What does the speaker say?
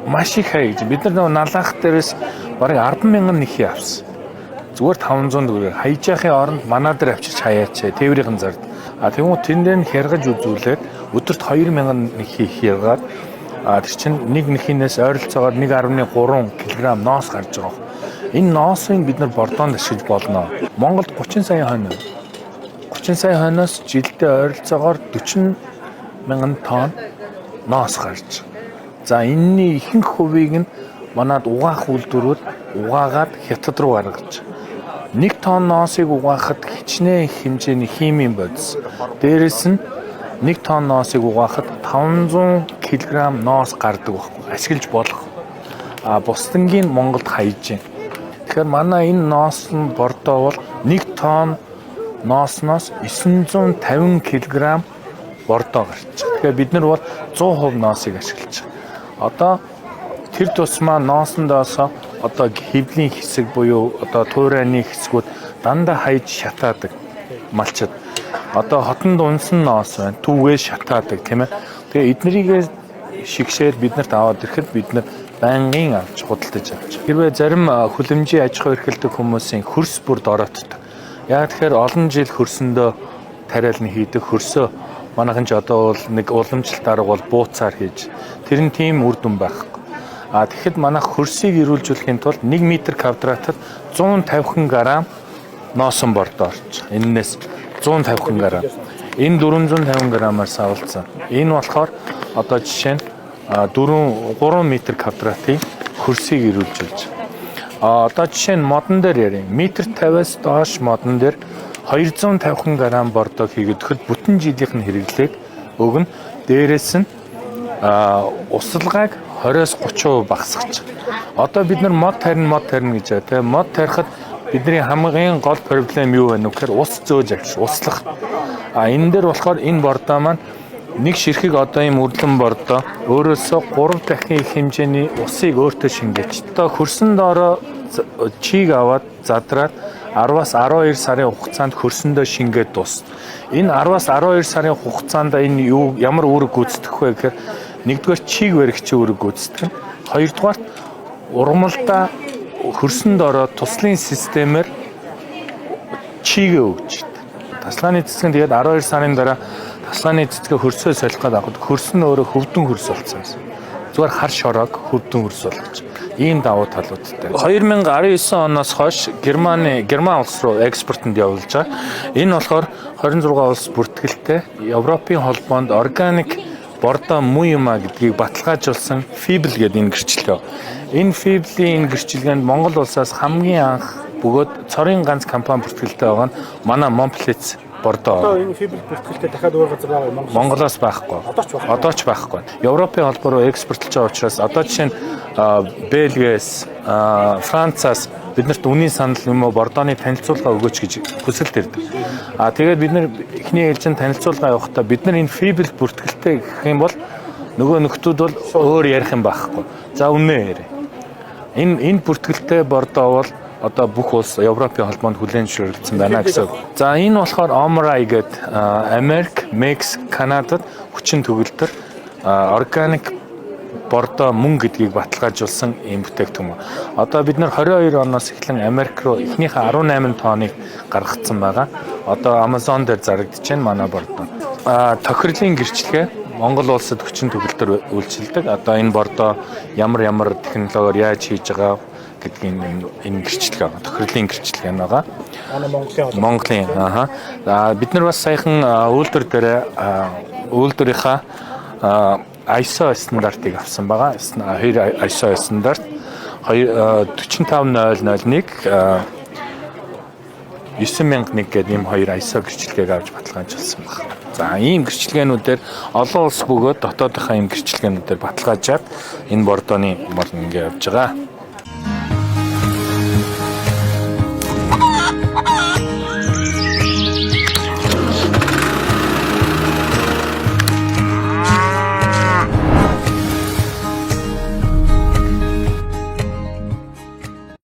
маш их хай гэж. Бид нар нөгөө налаах дээрээс бараг 10,000 нэхий авсан. Зүгээр 500 төгрөг хайж яхахын оронд манай дээр авчирч хаяач тээврийн зард. Тэгмүү тэн дээр нь хяргаж үзүүлээд өдөрт 2,000 нэхий хяргаад тэр чинь нэг нэхийнээс ойролцоогоор 1.3 кг ноос гарч байгаа. Энэ ноосыг бид нар бордоонд ашиглаж болно. Монголд 30 сая хойно. 30 сая хойноос жилдээ ойролцоогоор 40,000 тонн ноос гарч. За энэний ихэнх хувийг нь манад угаах үйлдвэрүүд угаагаад хятад руу гаргаж. 1 тонн ноосыг угаахад хичнээн хэмжээний химийн бодис. Дээрээс нь 1 тонн ноосыг угаахад 500 кг ноос гардаг байхгүй. Ашиглаж болох. Бусдынгийн Монголд хайж байна. Тэгэхээр манай энэ ноос нь бордоо бол 1 тонн ноосноос 950 кг бордоо гарч. Тэгэхээр бид нар бол 100% ноосыг ашиглаж байгаа. Одоо тэр тусмаа ноосондоос одоо хэвлийн хэсэг буюу одоо туурайны хэсгүүд дандаа хайж шатаадаг малчид. Одоо хотонд унсан ноос байна. Түүгээ шатаадаг тийм ээ. Тэгээ эднэрийг шигшээд биднэрт аваад ирэхэд бид нар байнгын авч худалдаж авч. Хэрвээ зарим хүлэмжийн аж ахуй эрхлэлдэг хүмүүсийн хөрс бүр дороотдаг. Яг тэгэхээр олон жил хөрсөндөө тариална хийдэг хөрсөө манайхан ч одоо бол нэг уламжлалт арга бол бууцаар хийж. Тэр нь тийм үр дүн байхгүй. Тэгэхэд манайх хөрсийг ирүүлжүүлэхийн тулд 1 м квадратад 150 г носон бордоо орж. Эннээс 150 г. Энэ 450 г-аар савлцсан. Энэ болохоор одоо жишээ нь 3 м квадратын хөрсийг ирүүлжүүлж. Одоо жишээ нь модон дээр ярив. 1.50-аас доош модон дээр 250 г бордоо хийгээд бүтэн жилийнх нь хэрэглээг өгнө. Дээрээс нь усалгааг 20-30% багасгаж. Одоо бид нар мод тарина гэж байгаа тийм. Мод тарихад бидний хамгийн гол проблем юу вэ нөхөр ус зөөж авч услах. Энэ дээр болохоор энэ бордоо маань нэг ширхэг одоо ийм үрлэн бордоо өөрөөсөө 3 дахин их хэмжээний усыг өөртөө шингээж. Одоо хөрсөн доороо чийг аваад задраад 10-аас 12 сарын хугацаанд хөрсөндөө шингээд дуусна. Энэ 10-аас 12 сарын хугацаанд энэ ямар үүрэг гүйцэтгэх вэ гэхээр нэгдүгээр чийг баригчийн үүрэг гүйцэтгэх. Хоёрдугаар ургамалдаа хөрсөнд ороод туслын системээр чигээ өгч. Таслааны цэцгэн тэгээд 12 сарын дараа таслааны цэцгээ хөрсөө солих гэдэг авахд хөрсөн өөрөө хөвдөн хөрс болсон. Зүгээр хар шороог хөвдөн хөрс болгож. Ийм давуу талуудтай. 2019 оноос хойш Герман улс руу экспортод явуулж байгаа. Энэ болохоор 26 улс бүртгэлтэй Европын холбоонд органик бордоо муйма гэдгийг баталгаажуулсан FIBL гэдэг энэ гэрчлэлөө. Энэ FIBL-ийн энэ гэрчлэгэнд Монгол улсаас хамгийн анх бөгөөд цорын ганц компани бүртгэлтэй байгаа нь манай Монплец бордоо. Одоо энэ FIBL бүртгэлтэй дахиад өөр газар байгаа юм. Монголоос байхгүй. Одоо ч байхгүй. Европын холбоо руу экспортлж байгаа учраас одоо жишээ нь Бельгиэс, Францаас биднэрт үнийн санал юм уу бордооны танилцуулга өгөөч гэж хүсэлт ирдэг. Тэгээд бид нар эхний ээлжинд танилцуулга явахдаа бид нар энэ FIBL бүртгэлтэй гэх юм бол нөгөө нөхдүүд бол өөр ярих юм байхгүй. За үнэ ярь. Энэ бүртгэлтэй бордоо бол одоо бүх улс Европын холбоонд хүлээн зөвшөөрөгдсөн байна гэсэн. За энэ болохоор Omrai гэдэг Америк, Мексик, Канадад хүчин төгөлдөр органик бордоо мөн гэдгийг баталгаажуулсан юм бүтээгдэхүүн. Одоо бид нар 22 оноос эхлэн Америк руу эхнийхээ 18 тонныг гаргацсан байгаа. Одоо Amazon дээр зарагдаж байна манай бордоо. Тохирлын гэрчлэгээ Монгол улсад хүчин төгөлдөр үйлчилдэг. Одоо энэ бордоо ямар технологиор яаж хийж байгаа гэдгийг энэ гэрчлэгээ байгаа. Тохирлын гэрчлэгээ байгаа. Монголын. Бид нар бас саяхан үйлдвэр дээр үйлдвэрийнхаа ISO стандартыг авсан байгаа. ISO стандарт 45001 9001 гэдэг ийм хоёр ISO гэрчлэгийг авч баталгаажуулсан байна. За ийм гэрчлэгээнүүдээр олон улс бөгөөд дотоодынхаа ийм гэрчлэгээнүүдээр баталгаажаад энэ бордооны бол ингэ явж байгаа.